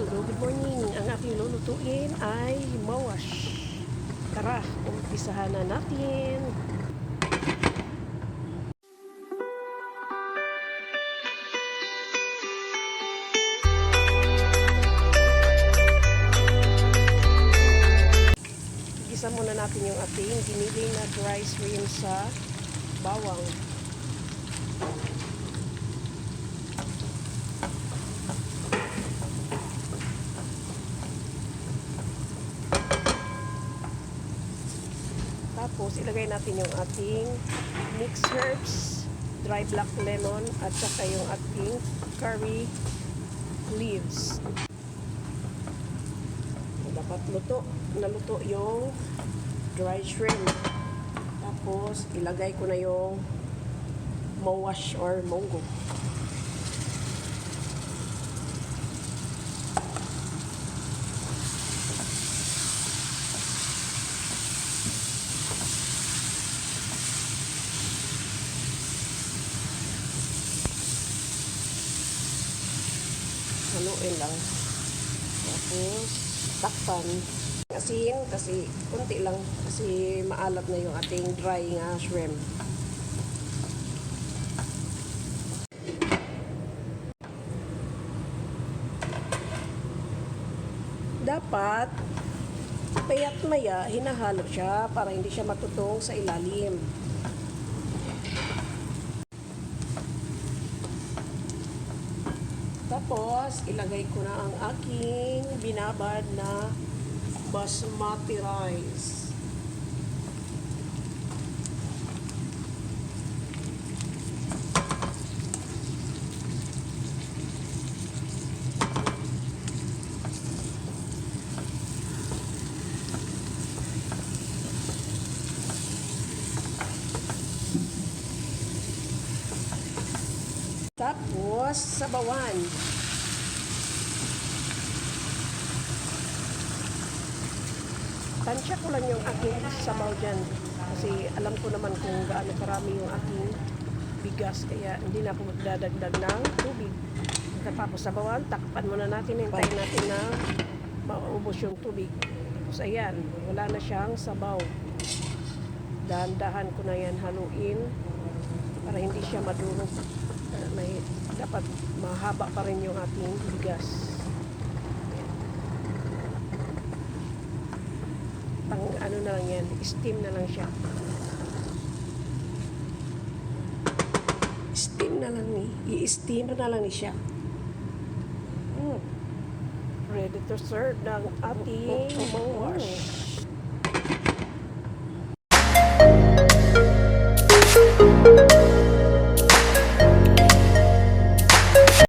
Hello, good morning. Ang aking lulutuin ay mawash. Tara, umpisahan na natin. Igisa muna natin yung ating giniling na dry shrimp sa bawang. Tapos, ilagay natin yung ating mixed herbs, dry black lemon, at saka yung ating curry leaves. Dapat naluto yung dry shrimp. Tapos, ilagay ko na yung mawash or munggo. Haluin lang. Tapos, takpan. Asin, kasi kunti lang. Kasi maalat na yung ating dry nga shrimp. Dapat, payat maya, hinahalo siya para hindi siya matutong sa ilalim. Tapos, ilagay ko na ang aking binabad na basmati rice. Tapos, sabawan. Tansya ko lang yung aking sabaw dyan. Kasi alam ko naman kung gaano karami yung aking bigas. Kaya hindi na ako magdadagdag ng tubig. Tapos sabawan, takpan muna natin. Hintayin natin na maubos yung tubig. Tapos ayan, wala na siyang sabaw. Dahan-dahan ko na yan haluin para hindi siya madurog. Dapat mahaba pa rin yung ating bigas. Ano na lang yan, steam na lang siya. Steam na lang i-steam na lang siya. Ready to serve ng ating mawash.